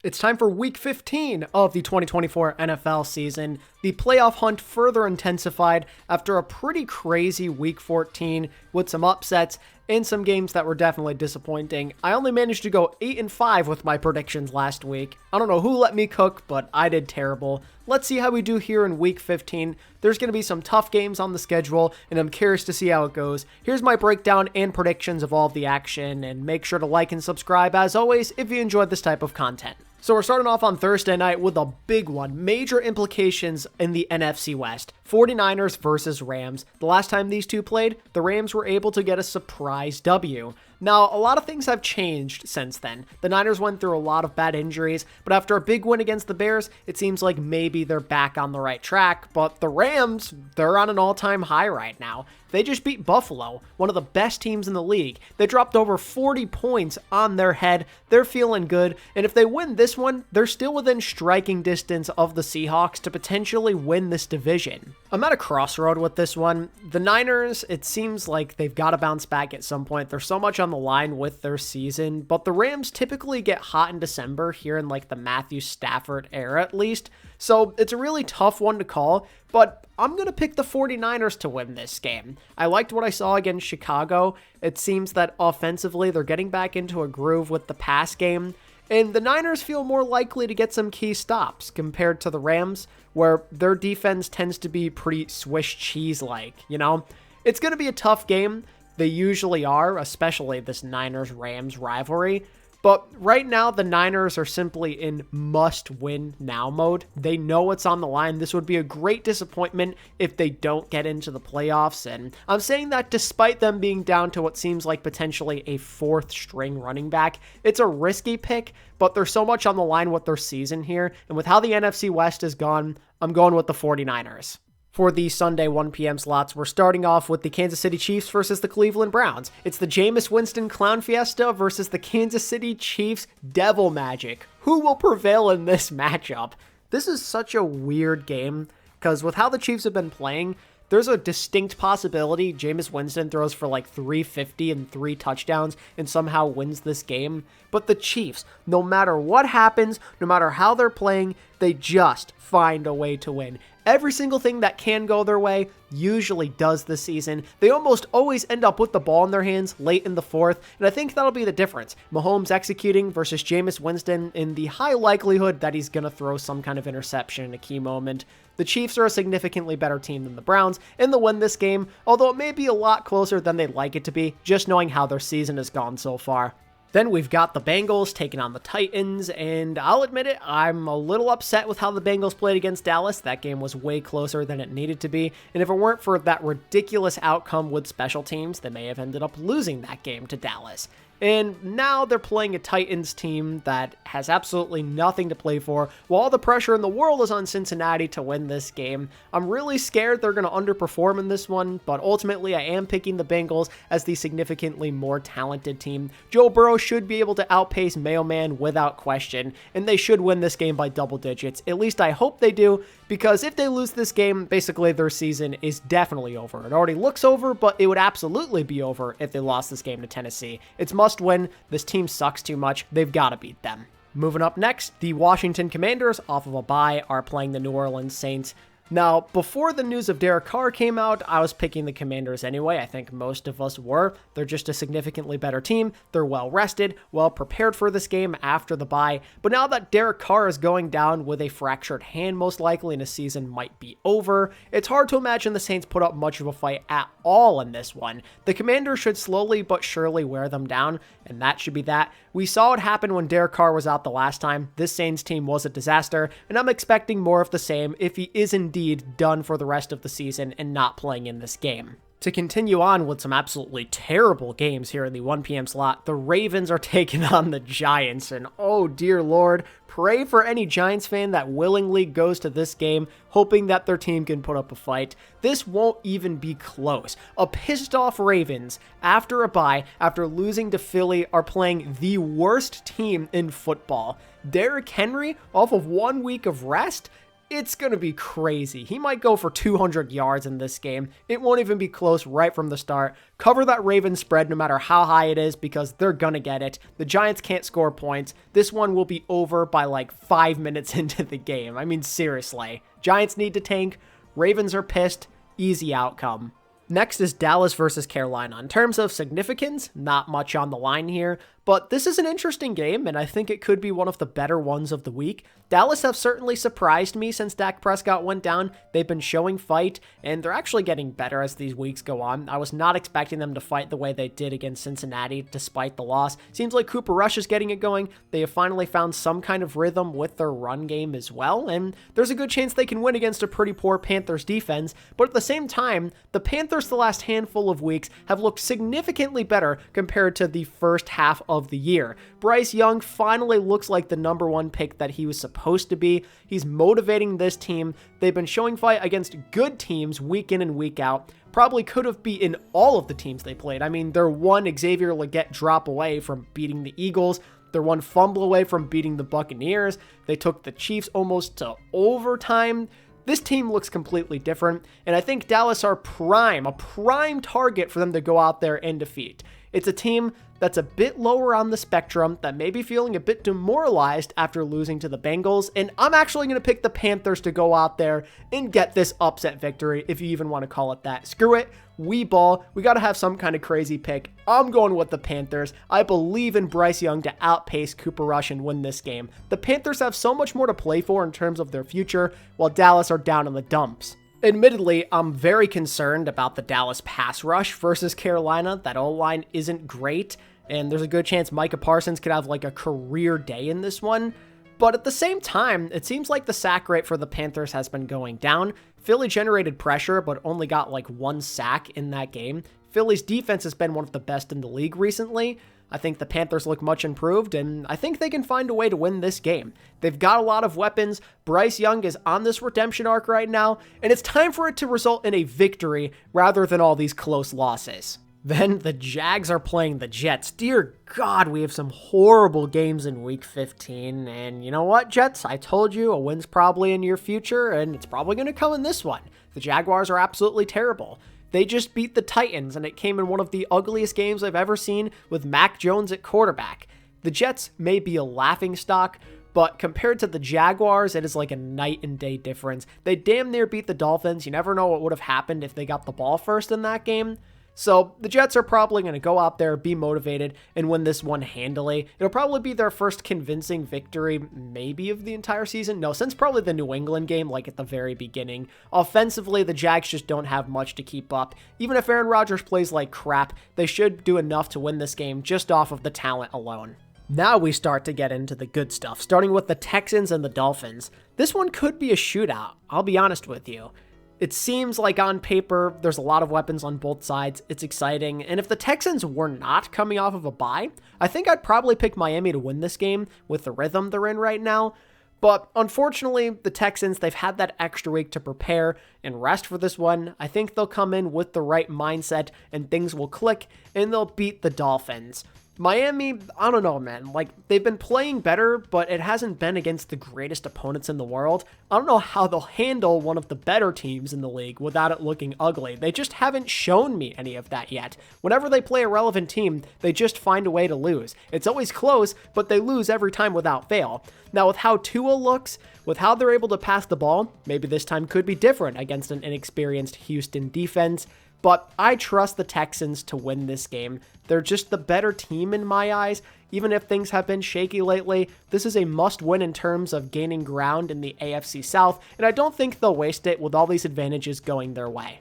It's time for week 15 of the 2024 NFL season. The playoff hunt further intensified after a pretty crazy week 14 with some upsets and some games that were definitely disappointing. I only managed to go 8-5 with my predictions last week. I don't know who let me cook, but I did terrible. Let's see how we do here in week 15. There's going to be some tough games on the schedule, and I'm curious to see how it goes. Here's my breakdown and predictions of all of the action, and make sure to like and subscribe as always if you enjoyed this type of content. So we're starting off on Thursday night with a big one. Major implications in the NFC West. 49ers versus Rams. The last time these two played, the Rams were able to get a surprise W. Now, a lot of things have changed since then. The Niners went through a lot of bad injuries, but after a big win against the Bears, it seems like maybe they're back on the right track. But the Rams, they're on an all-time high right now. They just beat Buffalo, one of the best teams in the league. They dropped over 40 points on their head. They're feeling good. And if they win this one, they're still within striking distance of the Seahawks to potentially win this division. I'm at a crossroad with this one. The Niners, it seems like they've got to bounce back at some point. There's so much on the line with their season, but the Rams typically get hot in December here in like the Matthew Stafford era at least. So it's a really tough one to call, but I'm going to pick the 49ers to win this game. I liked what I saw against Chicago. It seems that offensively they're getting back into a groove with the pass game, and the Niners feel more likely to get some key stops compared to the Rams, where their defense tends to be pretty Swiss cheese-like, you know? It's going to be a tough game. They usually are, especially this Niners-Rams rivalry. But right now, the Niners are simply in must-win now mode. They know what's on the line. This would be a great disappointment if they don't get into the playoffs. And I'm saying that despite them being down to what seems like potentially a fourth-string running back. It's a risky pick, but there's so much on the line with their season here. And with how the NFC West is gone, I'm going with the 49ers. For the Sunday 1 p.m. slots, we're starting off with the Kansas City Chiefs versus the Cleveland Browns. It's the Jameis Winston Clown Fiesta versus the Kansas City Chiefs Devil Magic. Who will prevail in this matchup? This is such a weird game, because with how the Chiefs have been playing, there's a distinct possibility Jameis Winston throws for like 350 and 3 touchdowns and somehow wins this game. But the Chiefs, no matter what happens, no matter how they're playing, they just find a way to win. Every single thing that can go their way usually does this season. They almost always end up with the ball in their hands late in the fourth, and I think that'll be the difference. Mahomes executing versus Jameis Winston in the high likelihood that he's going to throw some kind of interception in a key moment. The Chiefs are a significantly better team than the Browns, and they'll win this game, although it may be a lot closer than they'd like it to be, just knowing how their season has gone so far. Then we've got the Bengals taking on the Titans, and I'll admit it, I'm a little upset with how the Bengals played against Dallas. That game was way closer than it needed to be, and if it weren't for that ridiculous outcome with special teams, they may have ended up losing that game to Dallas. And now they're playing a Titans team that has absolutely nothing to play for, while all the pressure in the world is on Cincinnati to win this game. I'm really scared they're going to underperform in this one, but ultimately I am picking the Bengals as the significantly more talented team. Joe Burrow should be able to outpace Mailman without question, and they should win this game by double digits. At least I hope they do, because if they lose this game, basically their season is definitely over. It already looks over, but it would absolutely be over if they lost this game to Tennessee. It's must win. This team sucks too much. They've got to beat them. Moving up next, the Washington Commanders, off of a bye, are playing the New Orleans Saints. Now, before the news of Derek Carr came out, I was picking the Commanders anyway. I think most of us were. They're just a significantly better team. They're well rested, well prepared for this game after the bye. But now that Derek Carr is going down with a fractured hand, most likely, and his season might be over, it's hard to imagine the Saints put up much of a fight at all in this one. The Commanders should slowly but surely wear them down, and that should be that. We saw it happen when Derek Carr was out the last time. This Saints team was a disaster, and I'm expecting more of the same if he is indeed done for the rest of the season and not playing in this game. To continue on with some absolutely terrible games here in the 1 p.m. slot, the Ravens are taking on the Giants, and oh dear Lord, pray for any Giants fan that willingly goes to this game hoping that their team can put up a fight. This won't even be close. A pissed off Ravens, after a bye, after losing to Philly, are playing the worst team in football. Derrick Henry, off of 1 week of rest, it's going to be crazy. He might go for 200 yards in this game. It won't even be close right from the start. Cover that Ravens spread no matter how high it is because they're going to get it. The Giants can't score points. This one will be over by like 5 minutes into the game. I mean, seriously. Giants need to tank. Ravens are pissed. Easy outcome. Next is Dallas versus Carolina. In terms of significance, not much on the line here, but this is an interesting game, and I think it could be one of the better ones of the week. Dallas have certainly surprised me since Dak Prescott went down. They've been showing fight, and they're actually getting better as these weeks go on. I was not expecting them to fight the way they did against Cincinnati, despite the loss. Seems like Cooper Rush is getting it going. They have finally found some kind of rhythm with their run game as well, and there's a good chance they can win against a pretty poor Panthers defense, but at the same time, the Panthers the last handful of weeks have looked significantly better compared to the first half of the year. Bryce Young finally looks like the number one pick that he was supposed to be. He's motivating this team. They've been showing fight against good teams week in and week out. Probably could have beaten all of the teams they played. I mean, they're one Xavier Legette drop away from beating the Eagles. They're one fumble away from beating the Buccaneers. They took the Chiefs almost to overtime. This team looks completely different, and I think Dallas are a prime target for them to go out there and defeat. It's a team that's a bit lower on the spectrum, that may be feeling a bit demoralized after losing to the Bengals, and I'm actually going to pick the Panthers to go out there and get this upset victory, if you even want to call it that. Screw it, we ball, we got to have some kind of crazy pick. I'm going with the Panthers. I believe in Bryce Young to outpace Cooper Rush and win this game. The Panthers have so much more to play for in terms of their future, while Dallas are down in the dumps. Admittedly, I'm very concerned about the Dallas pass rush versus Carolina. That O-line isn't great, and there's a good chance Micah Parsons could have like a career day in this one. But at the same time, it seems like the sack rate for the Panthers has been going down. Philly generated pressure, but only got like 1 sack in that game. Philly's defense has been one of the best in the league recently. I think the Panthers look much improved, and I think they can find a way to win this game. They've got a lot of weapons. Bryce Young is on this redemption arc right now, and it's time for it to result in a victory rather than all these close losses. Then the Jags are playing the Jets. Dear God, we have some horrible games in Week 15, and you know what, Jets? I told you a win's probably in your future, and it's probably going to come in this one. The Jaguars are absolutely terrible. They just beat the Titans, and it came in one of the ugliest games I've ever seen with Mac Jones at quarterback. The Jets may be a laughingstock, but compared to the Jaguars, it is like a night and day difference. They damn near beat the Dolphins. You never know what would have happened if they got the ball first in that game. So the Jets are probably going to go out there, be motivated, and win this one handily. It'll probably be their first convincing victory, maybe of the entire season. No, since probably the New England game, like at the very beginning. Offensively, the Jags just don't have much to keep up. Even if Aaron Rodgers plays like crap, they should do enough to win this game just off of the talent alone. Now we start to get into the good stuff, starting with the Texans and the Dolphins. This one could be a shootout, I'll be honest with you. It seems like on paper, there's a lot of weapons on both sides. It's exciting. And if the Texans were not coming off of a bye, I think I'd probably pick Miami to win this game with the rhythm they're in right now. But unfortunately, the Texans, they've had that extra week to prepare and rest for this one. I think they'll come in with the right mindset and things will click and they'll beat the Dolphins. Miami, I don't know, man. Like, they've been playing better, but it hasn't been against the greatest opponents in the world. I don't know how they'll handle one of the better teams in the league without it looking ugly. They just haven't shown me any of that yet. Whenever they play a relevant team, they just find a way to lose. It's always close, but they lose every time without fail. Now, with how Tua looks, with how they're able to pass the ball, maybe this time could be different against an inexperienced Houston defense. But I trust the Texans to win this game. They're just the better team in my eyes. Even if things have been shaky lately, this is a must-win in terms of gaining ground in the AFC South, and I don't think they'll waste it with all these advantages going their way.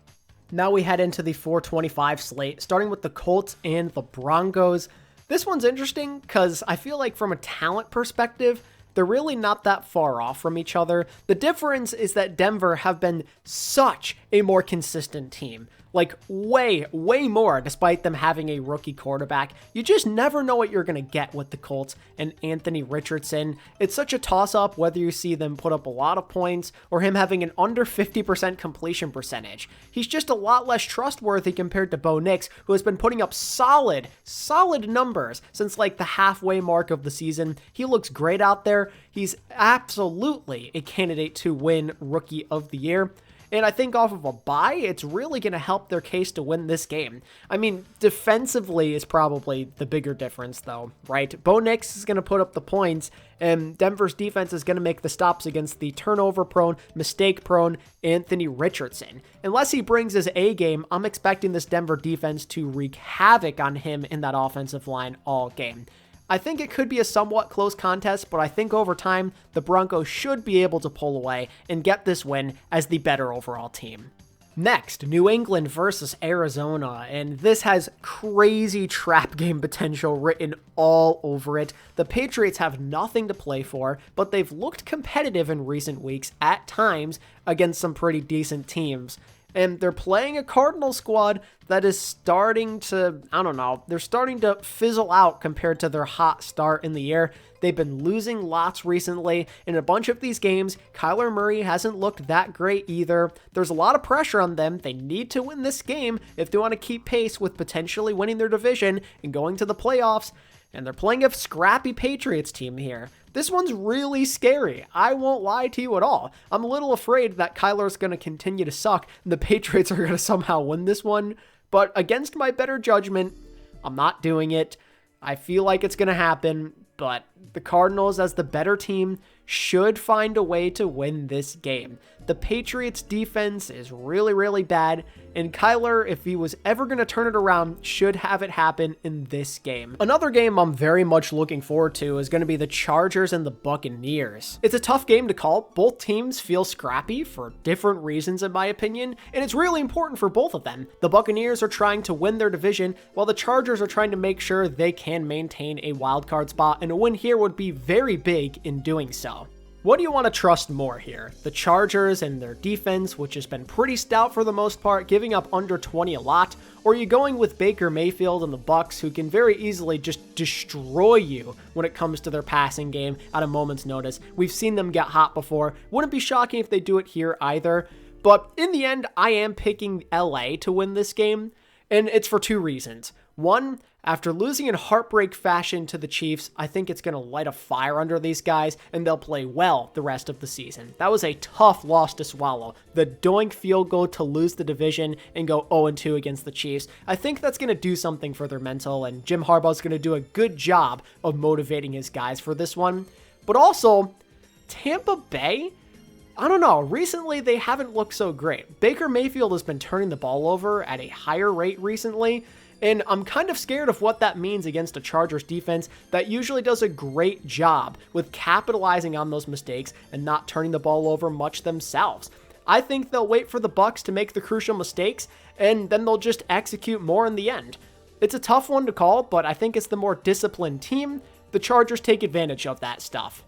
Now we head into the 425 slate, starting with the Colts and the Broncos. This one's interesting because I feel like from a talent perspective, they're really not that far off from each other. The difference is that Denver have been such a more consistent team. Like way more, despite them having a rookie quarterback. You just never know what you're going to get with the Colts and Anthony Richardson. It's such a toss-up whether you see them put up a lot of points or him having an under 50% completion percentage. He's just a lot less trustworthy compared to Bo Nix, who has been putting up solid numbers since like the halfway mark of the season. He looks great out there. He's absolutely a candidate to win Rookie of the Year. And I think off of a bye, it's really going to help their case to win this game. I mean, defensively is probably the bigger difference, though, right? Bo Nix is going to put up the points, and Denver's defense is going to make the stops against the turnover-prone, mistake-prone Anthony Richardson. Unless he brings his A game, I'm expecting this Denver defense to wreak havoc on him in that offensive line all game. I think it could be a somewhat close contest, but I think over time, the Broncos should be able to pull away and get this win as the better overall team. Next, New England versus Arizona, and this has crazy trap game potential written all over it. The Patriots have nothing to play for, but they've looked competitive in recent weeks at times against some pretty decent teams. And they're playing a Cardinals squad that is starting to, they're starting to fizzle out compared to their hot start in the year. They've been losing lots recently. In a bunch of these games, Kyler Murray hasn't looked that great either. There's a lot of pressure on them. They need to win this game if they want to keep pace with potentially winning their division and going to the playoffs. And they're playing a scrappy Patriots team here. This one's really scary. I won't lie to you at all. I'm a little afraid that Kyler's going to continue to suck and the Patriots are going to somehow win this one. But against my better judgment, I'm not doing it. I feel like it's going to happen, but the Cardinals, as the better team, should find a way to win this game. The Patriots defense is really bad, and Kyler, if he was ever going to turn it around, should have it happen in this game. Another game I'm very much looking forward to is going to be the Chargers and the Buccaneers. It's a tough game to call. Both teams feel scrappy for different reasons, in my opinion, and it's really important for both of them. The Buccaneers are trying to win their division, while the Chargers are trying to make sure they can maintain a wildcard spot, and a win here would be very big in doing so. What do you want to trust more here? The Chargers and their defense, which has been pretty stout for the most part, giving up under 20 a lot, or are you going with Baker Mayfield and the Bucs, who can very easily just destroy you when it comes to their passing game at a moment's notice? We've seen them get hot before. Wouldn't be shocking if they do it here either. But in the end, I am picking LA to win this game, and it's for two reasons. One, after losing in heartbreak fashion to the Chiefs, I think it's going to light a fire under these guys, and they'll play well the rest of the season. That was a tough loss to swallow. The doink field goal to lose the division and go 0-2 against the Chiefs. I think that's going to do something for their mental, and Jim Harbaugh's going to do a good job of motivating his guys for this one. But also, Tampa Bay, I don't know, recently they haven't looked so great. Baker Mayfield has been turning the ball over at a higher rate recently, and I'm kind of scared of what that means against a Chargers defense that usually does a great job with capitalizing on those mistakes and not turning the ball over much themselves. I think they'll wait for the Bucs to make the crucial mistakes, and then they'll just execute more in the end. It's a tough one to call, but I think it's the more disciplined team. The Chargers take advantage of that stuff.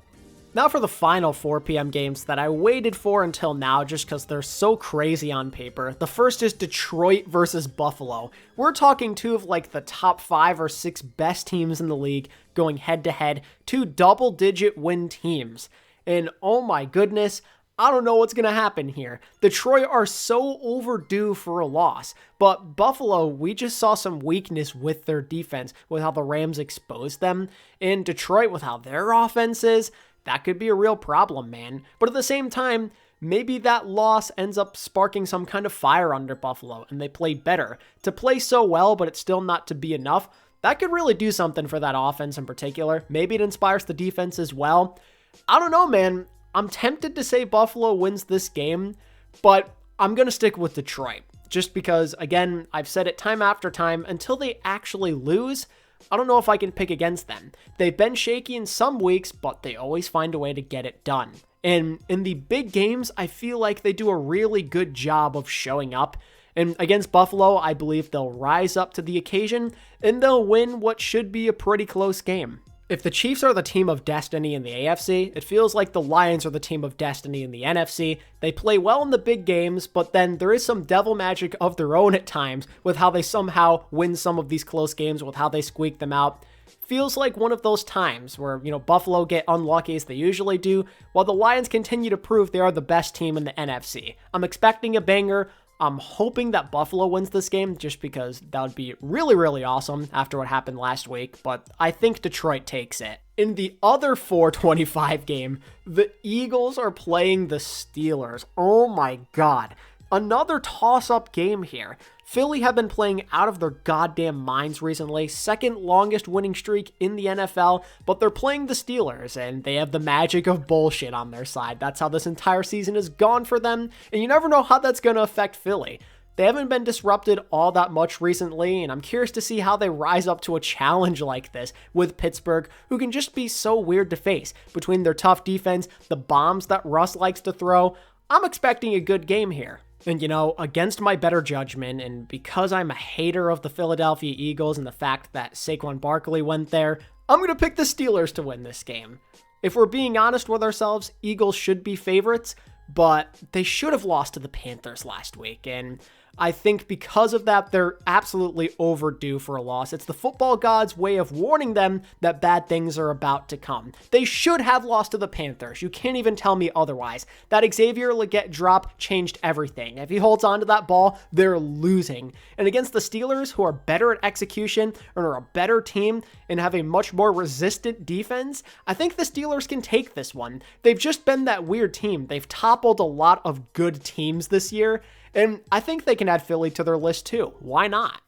Now for the final 4 p.m. games that I waited for until now just because they're so crazy on paper. The first is Detroit versus Buffalo. We're talking two of like the top 5 or 6 best teams in the league going head-to-head, 2 double-digit win teams. And oh my goodness, I don't know what's going to happen here. Detroit are so overdue for a loss, but Buffalo, we just saw some weakness with their defense with how the Rams exposed them. And Detroit, with how their offense is, that could be a real problem, man. But at the same time, maybe that loss ends up sparking some kind of fire under Buffalo and they play better. To play so well, but it's still not to be enough, that could really do something for that offense in particular. Maybe it inspires the defense as well. I don't know, man. I'm tempted to say Buffalo wins this game, but I'm going to stick with Detroit. Just because, again, I've said it time after time, until they actually lose, I don't know if I can pick against them. They've been shaky in some weeks, but they always find a way to get it done. And in the big games, I feel like they do a really good job of showing up. And against Buffalo, I believe they'll rise up to the occasion and they'll win what should be a pretty close game. If the Chiefs are the team of destiny in the AFC, it feels like the Lions are the team of destiny in the NFC. They play well in the big games, but then there is some devil magic of their own at times with how they somehow win some of these close games, with how they squeak them out. Feels like one of those times where, Buffalo get unlucky as they usually do, while the Lions continue to prove they are the best team in the NFC. I'm expecting a banger. I'm hoping that Buffalo wins this game just because that would be really, really awesome after what happened last week, but I think Detroit takes it. In the other 425 game, the Eagles are playing the Steelers. Oh my God. Another toss-up game here. Philly have been playing out of their goddamn minds recently, second longest winning streak in the NFL, but they're playing the Steelers, and they have the magic of bullshit on their side. That's how this entire season has gone for them, and you never know how that's going to affect Philly. They haven't been disrupted all that much recently, and I'm curious to see how they rise up to a challenge like this with Pittsburgh, who can just be so weird to face. Between their tough defense, the bombs that Russ likes to throw, I'm expecting a good game here. And against my better judgment, and because I'm a hater of the Philadelphia Eagles and the fact that Saquon Barkley went there, I'm going to pick the Steelers to win this game. If we're being honest with ourselves, Eagles should be favorites, but they should have lost to the Panthers last week, and I think because of that, they're absolutely overdue for a loss. It's the football gods' way of warning them that bad things are about to come. They should have lost to the Panthers. You can't even tell me otherwise. That Xavier Legette drop changed everything. If he holds on to that ball, they're losing. And against the Steelers, who are better at execution and are a better team and have a much more resistant defense, I think the Steelers can take this one. They've just been that weird team. They've toppled a lot of good teams this year, and I think they can add Philly to their list too. Why not?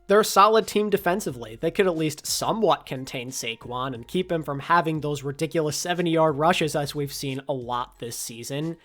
They're a solid team defensively. They could at least somewhat contain Saquon and keep him from having those ridiculous 70-yard rushes as we've seen a lot this season.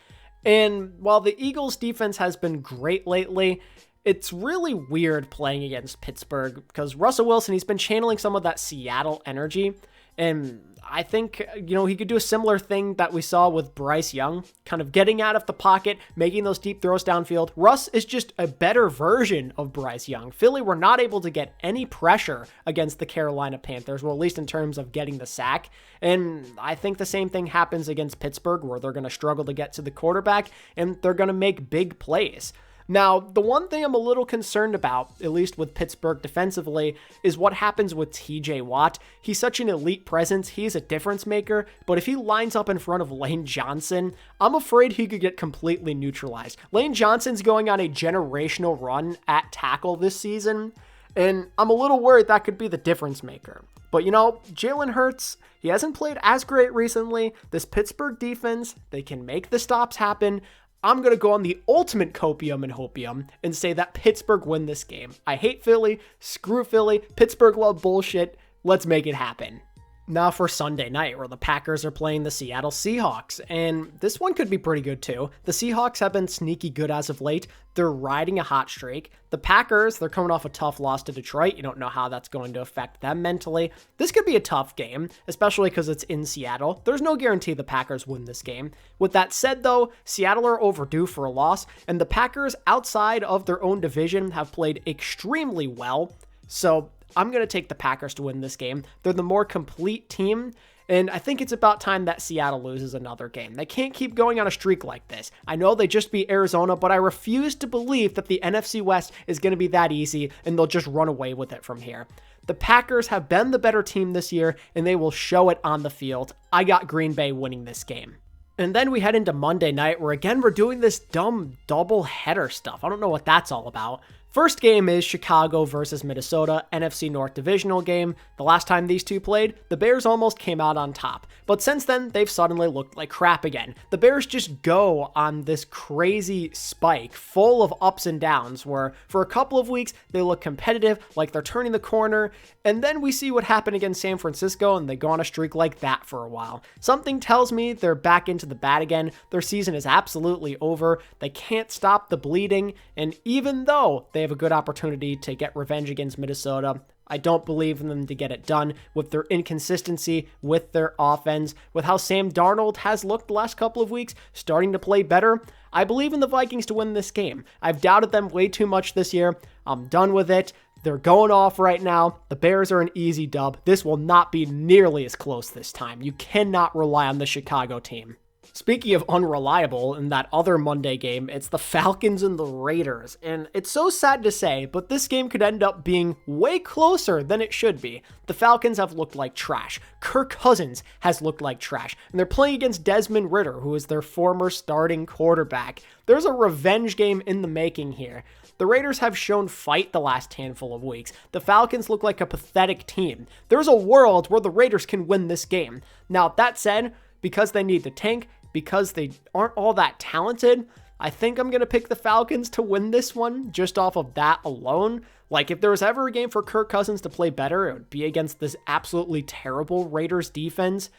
And while the Eagles' defense has been great lately, it's really weird playing against Pittsburgh because Russell Wilson, he's been channeling some of that Seattle energy. And I think, he could do a similar thing that we saw with Bryce Young, kind of getting out of the pocket, making those deep throws downfield. Russ is just a better version of Bryce Young. Philly were not able to get any pressure against the Carolina Panthers, well, at least in terms of getting the sack. And I think the same thing happens against Pittsburgh, where they're going to struggle to get to the quarterback, and they're going to make big plays. Now, the one thing I'm a little concerned about, at least with Pittsburgh defensively, is what happens with TJ Watt. He's such an elite presence, he's a difference maker, but if he lines up in front of Lane Johnson, I'm afraid he could get completely neutralized. Lane Johnson's going on a generational run at tackle this season, and I'm a little worried that could be the difference maker. But Jalen Hurts, he hasn't played as great recently. This Pittsburgh defense, they can make the stops happen. I'm going to go on the ultimate copium and hopium and say that Pittsburgh win this game. I hate Philly. Screw Philly. Pittsburgh love bullshit. Let's make it happen. Now for Sunday night, where the Packers are playing the Seattle Seahawks, and this one could be pretty good too. The Seahawks have been sneaky good as of late. They're riding a hot streak. The Packers, they're coming off a tough loss to Detroit. You don't know how that's going to affect them mentally. This could be a tough game, especially because it's in Seattle. There's no guarantee the Packers win this game. With that said though, Seattle are overdue for a loss, and the Packers outside of their own division have played extremely well. So I'm going to take the Packers to win this game. They're the more complete team, and I think it's about time that Seattle loses another game. They can't keep going on a streak like this. I know they just beat Arizona, but I refuse to believe that the NFC West is going to be that easy, and they'll just run away with it from here. The Packers have been the better team this year, and they will show it on the field. I got Green Bay winning this game. And then we head into Monday night, where again, we're doing this dumb double header stuff. I don't know what that's all about. First game is Chicago versus Minnesota, NFC North divisional game. The last time these two played, the Bears almost came out on top. But since then, they've suddenly looked like crap again. The Bears just go on this crazy spike full of ups and downs where for a couple of weeks, they look competitive, like they're turning the corner. And then we see what happened against San Francisco and they go on a streak like that for a while. Something tells me they're back into the bat again. Their season is absolutely over. They can't stop the bleeding. And even though they have a good opportunity to get revenge against Minnesota, I don't believe in them to get it done with their inconsistency, with their offense, with how Sam Darnold has looked the last couple of weeks, starting to play better. I believe in the Vikings to win this game. I've doubted them way too much this year. I'm done with it. They're going off right now. The Bears are an easy dub. This will not be nearly as close this time. You cannot rely on the Chicago team. Speaking of unreliable, in that other Monday game, it's the Falcons and the Raiders. And it's so sad to say, but this game could end up being way closer than it should be. The Falcons have looked like trash. Kirk Cousins has looked like trash. And they're playing against Desmond Ridder, who is their former starting quarterback. There's a revenge game in the making here. The Raiders have shown fight the last handful of weeks. The Falcons look like a pathetic team. There's a world where the Raiders can win this game. Now, that said, because they need to tank, because they aren't all that talented, I think I'm going to pick the Falcons to win this one just off of that alone. Like, if there was ever a game for Kirk Cousins to play better, it would be against this absolutely terrible Raiders defense.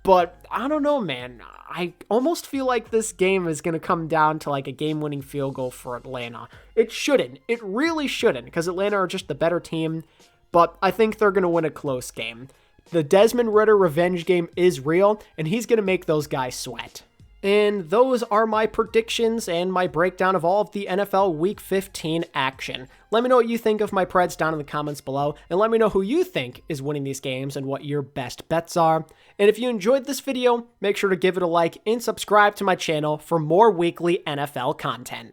But I don't know, man. I almost feel like this game is going to come down to like a game-winning field goal for Atlanta. It shouldn't. It really shouldn't, because Atlanta are just the better team. But I think they're going to win a close game. The Desmond Ridder revenge game is real, and he's going to make those guys sweat. And those are my predictions and my breakdown of all of the NFL Week 15 action. Let me know what you think of my Preds down in the comments below, and let me know who you think is winning these games and what your best bets are. And if you enjoyed this video, make sure to give it a like and subscribe to my channel for more weekly NFL content.